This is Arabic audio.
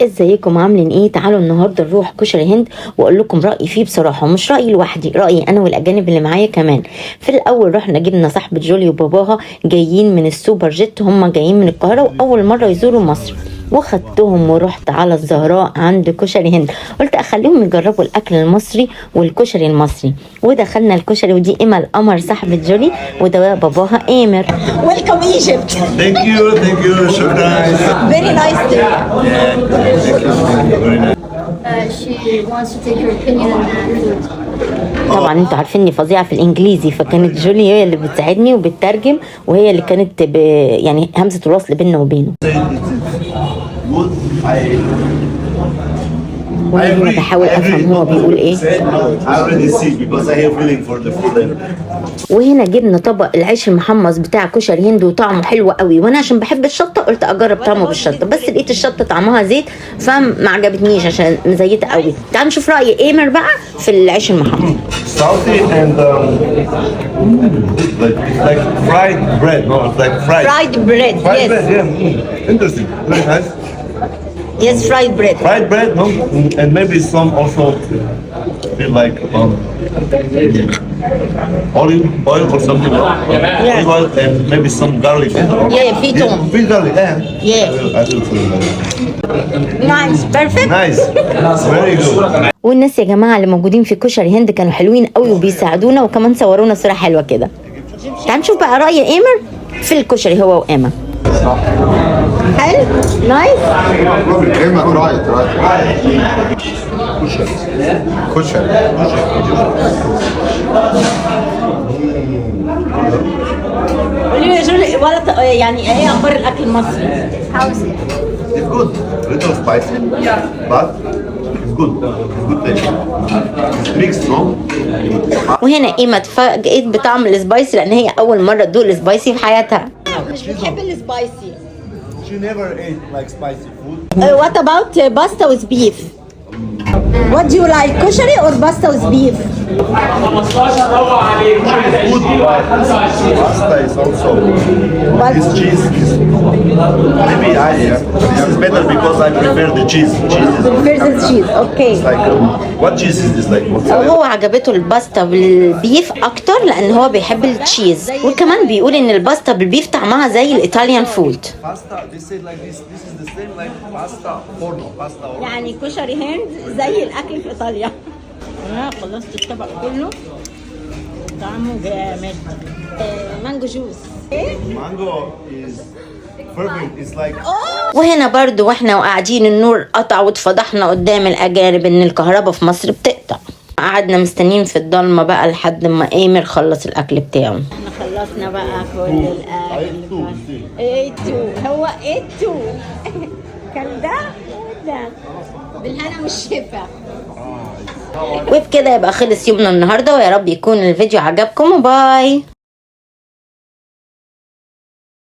ازيكم عاملين ايه؟ تعالوا النهارده نروح كشري هند واقول لكم رايي فيه بصراحه، ومش رايي لوحدي، رايي انا والاجانب اللي معايا كمان. في الاول رحنا جبنا صاحبه جولي وباباها جايين من السوبر جيت، هم جايين من القاهره واول مره يزوروا مصر، وخدتهم ورحت على الزهراء عند كشري هند. قلت اخليهم يجربوا الاكل المصري والكشري المصري، ودخلنا الكشري. ودي ايما القمر صاحبه جولي، وده باباها ايمر. ويلكم ايجيبت. Thank you, شكرا. Very nice day. She wants to take your opinion on that. طبعا انتوا عارفيني فظيعه في الانجليزي، فكانت جولي هي اللي بتساعدني وبتترجم، وهي اللي كانت يعني همزه الوصل بيننا وبينه. وانا بحاول افهم هو بيقول ايه. وهنا جبنا طبق العيش المحمص بتاع كشري هند، وطعمه حلو قوي، وانا عشان بحب الشطه قلت اجرب طعمه بالشطه، بس لقيت الشطه طعمها زيت فما عجبتنيش عشان مزيته قوي. تعالوا نشوف راي ايمر بقى في العيش المحمص. Salty and like fried bread. No, it's like fried. Fried bread. Fried Yes. bread, yeah. Interesting. Very nice. Yes, fried bread. Fried bread, no, and maybe some also feel like olive oil or something. Olive oil and maybe some garlic. Yeah, فيه Feel garlic, yeah. Yeah. I will feel that. Nice, perfect. Nice. Very good. والناس يا جماعه اللي موجودين في كشري هند كانوا حلوين قوي وبيساعدونا، وكمان صورونا صوره حلوه كده. تعال نشوف بقى راي ايمر في الكشري هو وايما. حلو، نايس. ايما رايت كشري قولي لي يا جولي، ولا يعني ايه اخبار الاكل المصري؟ How is it? It's good. Little spicy. But it's good. It's good taste. It's mixed, no? وهنا ايما اتفاجئت بطعم السبايسي، لان هي اول مره تدوق السبايسي في حياتها. مش بتحب السبايسي. She never ate like spicy food. What about pasta with beef? What do you like, كشري or pasta with beef? Food, pasta is also. This cheese is maybe it's better because I prefer the cheese. Cheese is Prefers cheese, okay. It's like what cheese is this like? Mozzarella? هو عجبته الباستا بالبيف اكتر لان هو بيحب التشيز، وكمان بيقول ان الباستا بالبيف طعمها زي الايطاليان فود. Pasta, they say like this. This is the same like pasta forno, pasta. يعني كشري هند زي الاكل في ايطاليا. انا خلصت الطبق كله، طعمه جامد. مانجو جوس. Mango is perfect. It's like. وهنا برضو واحنا وقاعدين النور قطع، واتفضحنا قدام الاجانب ان الكهرباء في مصر بتقطع. قعدنا مستنيين في الضلمه بقى لحد ما ايمر خلص الاكل بتاعه. احنا خلصنا بقى كل الاكل. ايه هو ايه كان ده وده بالهنا والشفا. وبكده يبقى خلص يومنا النهارده، ويا رب يكون الفيديو عجبكم، وباي.